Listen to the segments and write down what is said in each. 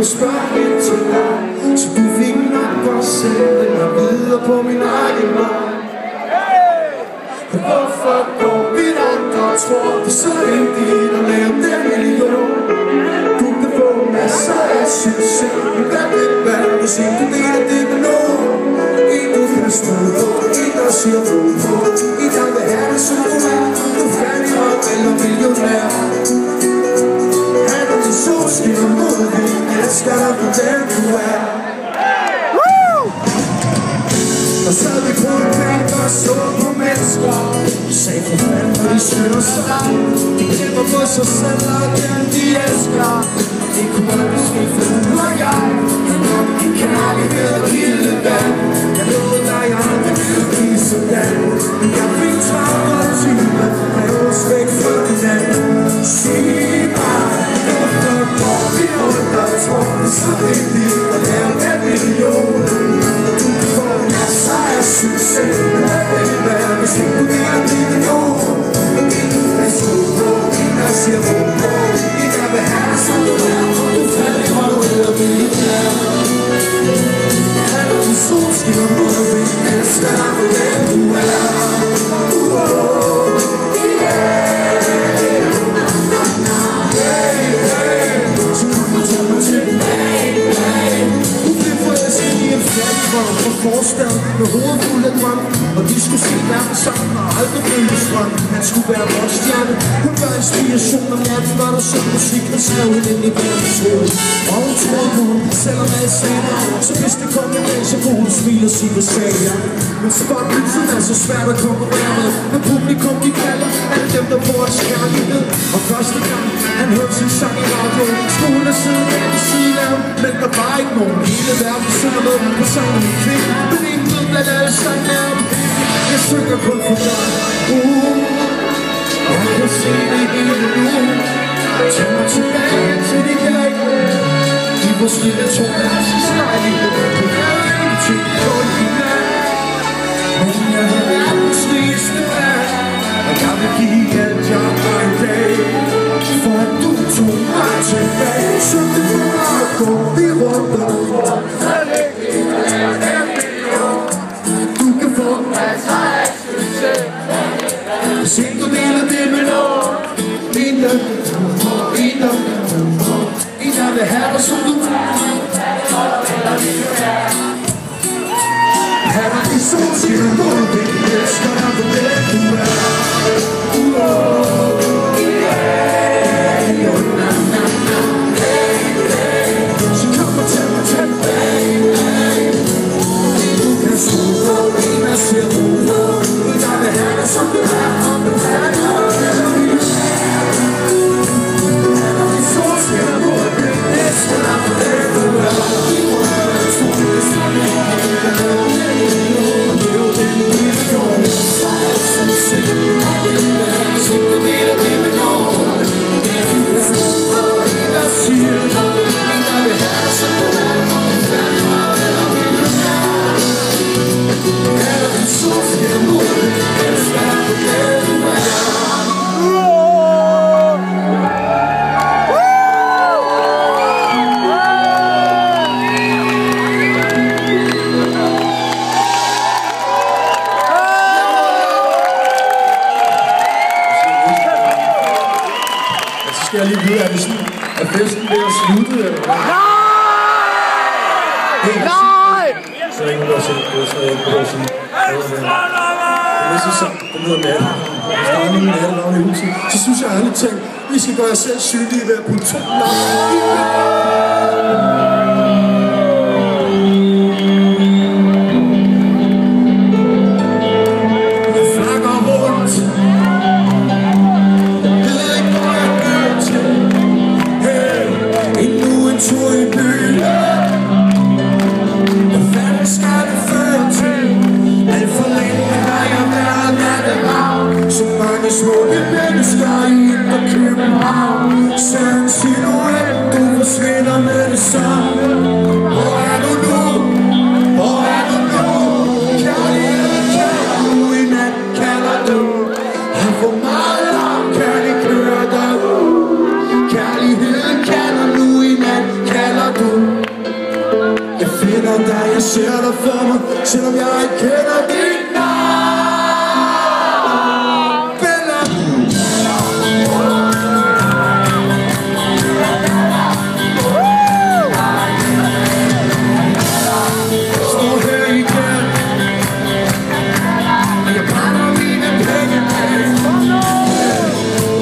at spørge ind til dig, så du fik nok at sende mig videre på min egen vej. Hvorfor går vi rundt og tror, det er så vigtigt at lave den million? Du kan få masser af succes, men hvad vil være, hvis ikke du deler det med nogen? En du kan stole på, en der siger på, en der vil have det som du er. Du er færdig op eller millionær. Han er din solskin og modvind, elsker dig for den du er. Og sad vi på en bænk og så på mennesker, sagde for fanden på de skønner sig. De kæmper på sig selv og den de elsker. Det kunne aldrig ske for du og jeg. De kærlighed og lille vand. Jeg lovede dig, jeg aldrig ville blive sådan. Jeg fik 30 timer, jeg ås væk fra hinanden. Sig mig, hvorfor går vi rundt og tror, det er så vigtigt at lave en million? Du kan få masser af succes, men hvad vil det være, hvis ikke du deler det med nogen? Ingen er stod på, ingen der siger på, ingen der vil have det som du er. Du er færdig, og du hedder millionær. Han er din solskin og modvind, elsker dig for den du er. Så kom og tag mig tilbage. Du blev forelsket i en fattigdom fra forstaden med hovedet fuld af drøm, og de skulle se verden sammen og aldrig følge strøm. Han skulle være vores stjerne, hun var inspiration om natten, var der sådan musik, der skrev hende ind i verdens hoved. Og hun troede på ham, selvom alle sagde nej, så hvis det kom en dag, så kunne hun smile og sige, hvad sagde jeg? Men spotlyset er så svært at konkurrere med, men publikum de kalder alle dem, der får hans kærlighed. Og første gang, han hørte sin sang i radioen, stod hun af siden af ved siden af ham, men der var ikke nogen. Hele verden synger med på sangen i kvinde, men ingen ved blandt alle sangen er om penge. Jeg synger kun for dig, jeg kan se det hele nu. Tag mig tilbage til de dag, i vores lille toværelses lejlighed. På vejen til kun i nat, men jeg er verdens rigeste mand, og jeg vil give alt jeg har i dag, for at du tog mig tilbage. Så det for mig går vi rundt og får, så vigtigt at lave en million. Du kan få masser af succes, hvis ikke du deler det med nogen. En der vil have dig som du er. Han er din solskin og modvind, elsker dig for den du er. Så kom og tag mig tilbage. Du kan stole på, en der ser på, en der vil have dig som du er. Du er jeg lige vide, at festen ved at slutte, eller hvad? Nej! Så er ingen, der har set det, så er ingen, der har set det. Det næste sang, den hedder Natten. Hvis der er nogen nattenavn i huset, så synes jeg ærligt tænkt, I skal gøre jer selv synlige ved at putte 2 navn i. Smukke mennesker i indre København, ser en silhuet, du forsvinder med det samme. Hvor er du nu? Hvor er du nu? Kærligheden kalder nu i nat, kalder du. Og hvor meget langt kan det køre dig? Kærligheden kalder nu i nat, kalder du. ser dig for mig, selvom jeg ikke kender dit navn. Bella. Står her igen, og jeg brænder mine penge af.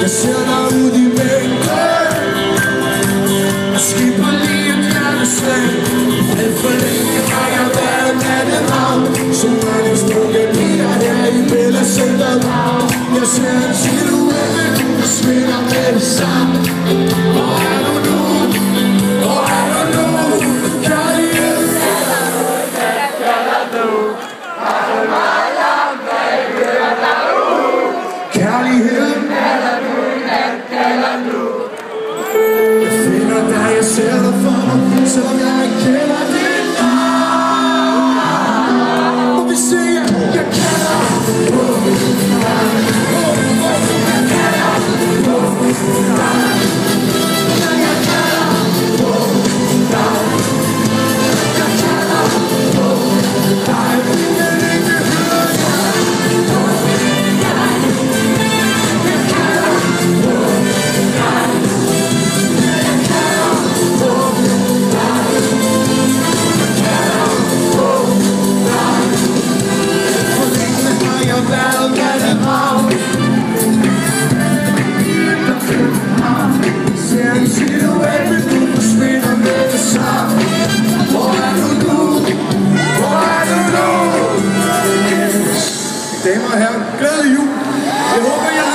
Jeg ser dig ud i mængden, og skipper lige et hjerteslag. Alt for længe har jeg været natteravn, så mange smukke piger her i Bella Center. Jeg ser en silhuette, der smitter med det samme. Hvor er du nu? Hvor er du nu? Kærlighed, kærlighed, jeg finder dig, jeg ser dig for mig, selvom jeg ikke kender dit navn. Må vi se, jeg kender damer og herrer, glædelig jul. Jeg håber, jeg